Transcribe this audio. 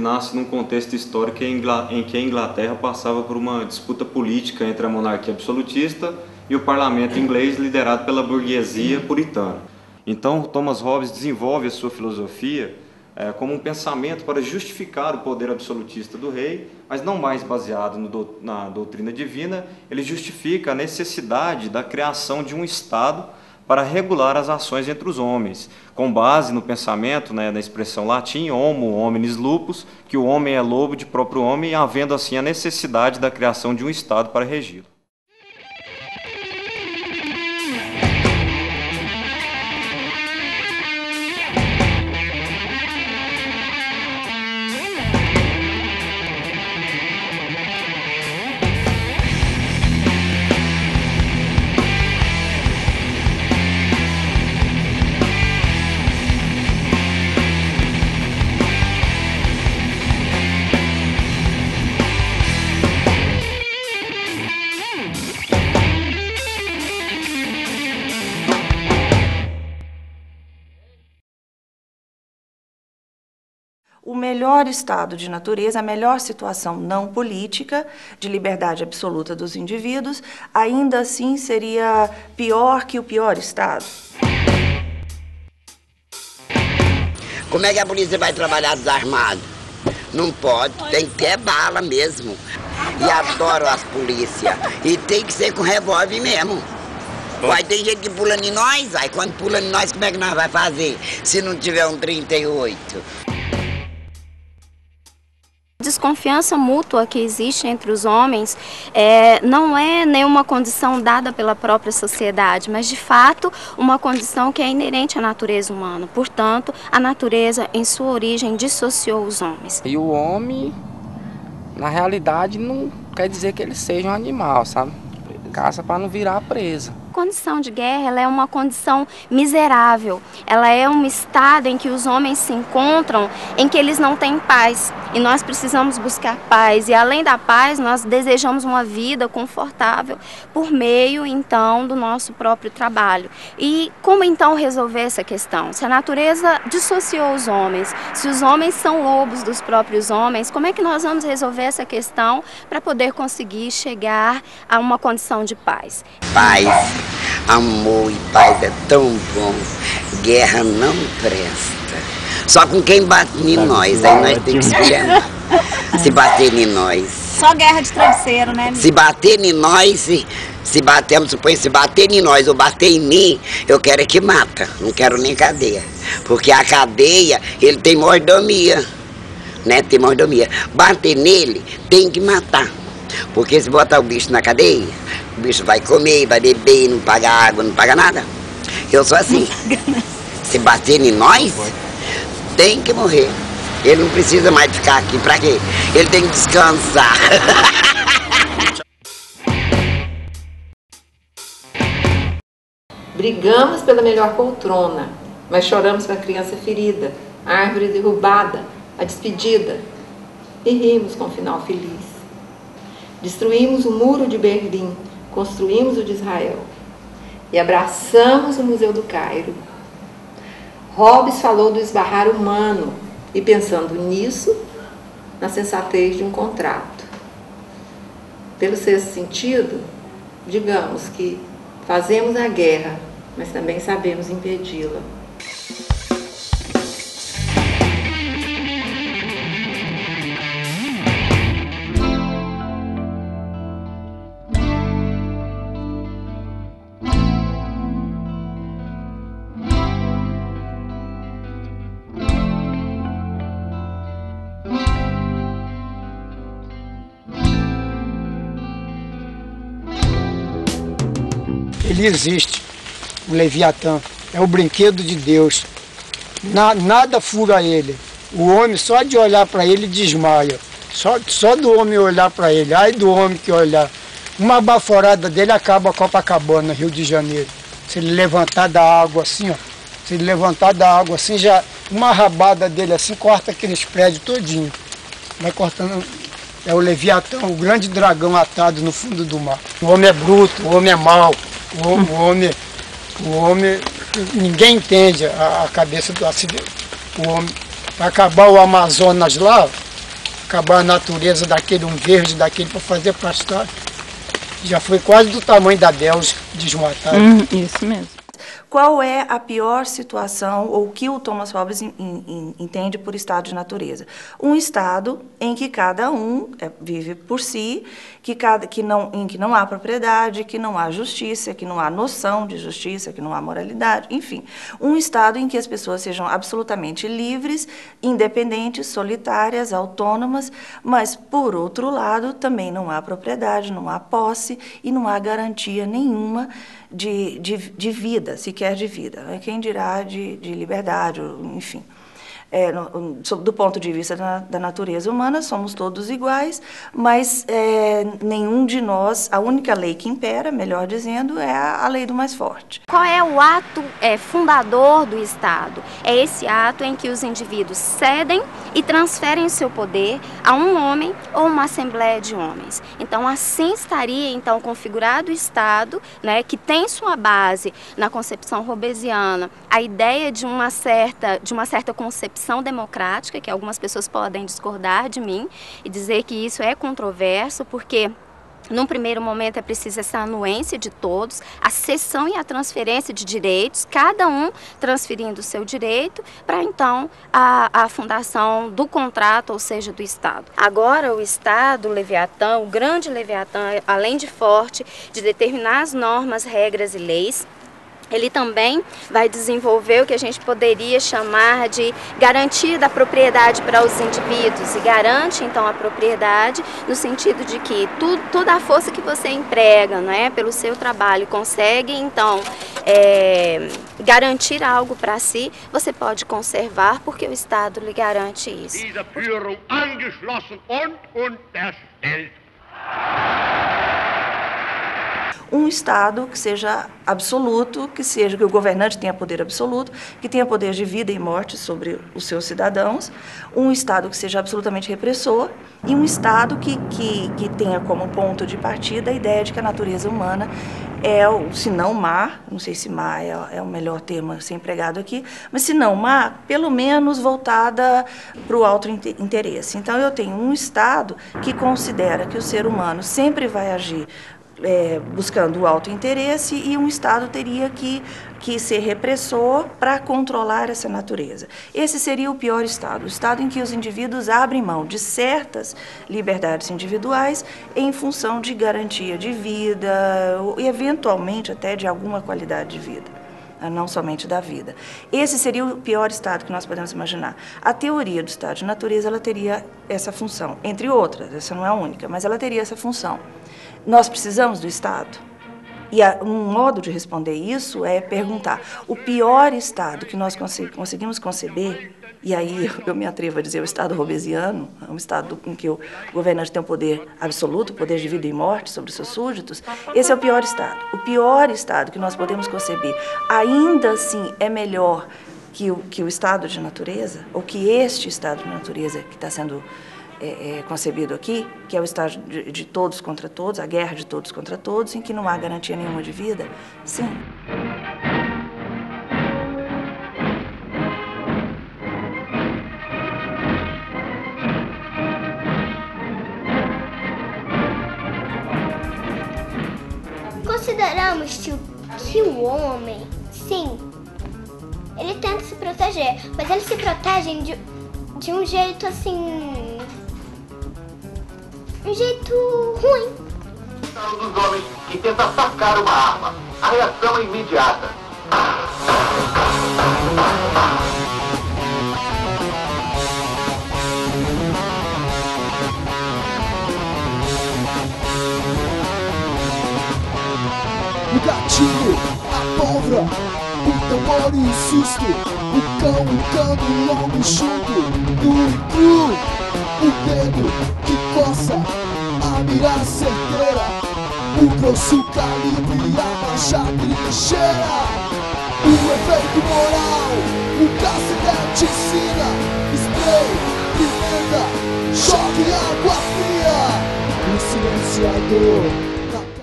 nasce num contexto histórico em que a Inglaterra passava por uma disputa política entre a monarquia absolutista e o parlamento inglês liderado pela burguesia puritana. Então, Thomas Hobbes desenvolve a sua filosofia como um pensamento para justificar o poder absolutista do rei, mas não mais baseado na doutrina divina. Ele justifica a necessidade da criação de um Estado para regular as ações entre os homens, com base no pensamento, na expressão latim, homo hominis lupus, que o homem é lobo de próprio homem, havendo assim a necessidade da criação de um Estado para regi-lo. O melhor estado de natureza, a melhor situação não política, de liberdade absoluta dos indivíduos, ainda assim seria pior que o pior estado. Como é que a polícia vai trabalhar desarmado? Não pode, tem que ter bala mesmo. E adoro as polícias. E tem que ser com revólver mesmo. Vai ter gente que pula em nós, aí quando pula em nós, como é que nós vamos fazer se não tiver um 38? Desconfiança mútua que existe entre os homens não é nenhuma condição dada pela própria sociedade, mas de fato uma condição que é inerente à natureza humana. Portanto, a natureza em sua origem dissociou os homens. E o homem, na realidade, não quer dizer que ele seja um animal, sabe? Caça para não virar presa. A condição de guerra ela é uma condição miserável, ela é um estado em que os homens se encontram, em que eles não têm paz, e nós precisamos buscar paz, e além da paz nós desejamos uma vida confortável por meio então do nosso próprio trabalho. E como então resolver essa questão? Se a natureza dissociou os homens, se os homens são lobos dos próprios homens, como é que nós vamos resolver essa questão para poder conseguir chegar a uma condição de paz? Paz. Amor e paz é tão bom, guerra não presta. Só com quem bate em nós, aí nós temos que esperar. Se bater em nós. Só guerra de travesseiro, né? Se bater em nós, se batermos, supõe, se bater em nós ou bater em mim, eu quero é que mata, não quero nem cadeia. Porque a cadeia, ele tem mordomia, né? Tem mordomia. Bater nele, tem que matar. Porque se botar o bicho na cadeia, o bicho vai comer, vai beber, não paga água, não paga nada. Eu sou assim. Se bater em nós, tem que morrer. Ele não precisa mais ficar aqui. Pra quê? Ele tem que descansar. Brigamos pela melhor poltrona, mas choramos com a criança ferida, a árvore derrubada, a despedida. E rimos com um final feliz. Destruímos o muro de Berlim, construímos o de Israel e abraçamos o Museu do Cairo. Hobbes falou do esbarrar humano e, pensando nisso, na sensatez de um contrato. Pelo sexto sentido, digamos que fazemos a guerra, mas também sabemos impedi-la. Ele existe, o Leviatã, é o brinquedo de Deus, nada fura ele, o homem só de olhar para ele desmaia, só do homem olhar para ele, ai do homem que olhar, uma baforada dele acaba a Copacabana, Rio de Janeiro, se ele levantar da água assim, ó, se ele levantar da água assim, já uma rabada dele assim corta aqueles prédios todinho, vai cortando. É o Leviatã, o grande dragão atado no fundo do mar. O homem é bruto, o homem é mau, o homem ninguém entende a cabeça do acidente. O homem, para acabar o Amazonas lá, acabar a natureza daquele, um verde daquele para fazer pastar. Já foi quase do tamanho da Deus desmatada. Isso mesmo. Qual é a pior situação, ou o que o Thomas Hobbes entende por estado de natureza? Um estado em que cada um vive por si, em que não há propriedade, que não há justiça, que não há noção de justiça, que não há moralidade, enfim. Um estado em que as pessoas sejam absolutamente livres, independentes, solitárias, autônomas, mas, por outro lado, também não há propriedade, não há posse e não há garantia nenhuma de vida, sequer de vida. Quem dirá de liberdade, enfim. Do ponto de vista da natureza humana, somos todos iguais, mas nenhum de nós, a única lei que impera, melhor dizendo, é a lei do mais forte. Qual é o ato fundador do Estado? É esse ato em que os indivíduos cedem e transferem seu poder a um homem ou uma assembleia de homens. Então, assim estaria então configurado o Estado, né, que tem sua base na concepção hobbesiana, a ideia de uma certa concepção democrática, que algumas pessoas podem discordar de mim e dizer que isso é controverso, porque num primeiro momento é preciso essa anuência de todos, a cessão e a transferência de direitos, cada um transferindo o seu direito, para então a fundação do contrato, ou seja, do Estado. Agora o Estado, o Leviatã, o grande Leviatã, além de forte, de determinar as normas, regras e leis, ele também vai desenvolver o que a gente poderia chamar de garantia da propriedade para os indivíduos, e garante então a propriedade no sentido de que toda a força que você emprega, não é, pelo seu trabalho, consegue então garantir algo para si, você pode conservar porque o Estado lhe garante isso. Um Estado que seja absoluto, que o governante tenha poder absoluto, que tenha poder de vida e morte sobre os seus cidadãos, um Estado que seja absolutamente repressor e um Estado que tenha como ponto de partida a ideia de que a natureza humana se não má, não sei se má é o melhor termo a ser empregado aqui, mas se não má, pelo menos voltada para o alto interesse. Então, eu tenho um Estado que considera que o ser humano sempre vai agir buscando o alto interesse, e um Estado teria que ser repressor para controlar essa natureza. Esse seria o pior Estado, o Estado em que os indivíduos abrem mão de certas liberdades individuais em função de garantia de vida, e eventualmente até de alguma qualidade de vida, não somente da vida. Esse seria o pior Estado que nós podemos imaginar. A teoria do Estado de natureza, ela teria essa função, entre outras, essa não é a única, mas ela teria essa função. Nós precisamos do Estado? E um modo de responder isso é perguntar, o pior Estado que nós conseguimos conceber, e aí eu me atrevo a dizer o Estado hobbesiano, é um Estado em que o governante tem um poder absoluto, poder de vida e morte sobre os seus súditos, esse é o pior Estado. O pior Estado que nós podemos conceber, ainda assim é melhor que o Estado de natureza, ou que este Estado de natureza que está sendo concebido aqui, que é o estado de todos contra todos, a guerra de todos contra todos, em que não há garantia nenhuma de vida? Sim. Consideramos que o homem, sim, ele tenta se proteger, mas eles se protegem de um jeito assim... um jeito ruim. Dos homens que tenta sacar uma arma. A reação é imediata. O gatilho, a pólvora, o temor e o susto, o cão, o cano logo junto, nu e cru, o dedo que coça, a mira certeira, o grosso calibre e a mancha trincheira, o efeito moral, o cacete ensina, spray, pimenta, choque e água fria, o silenciador.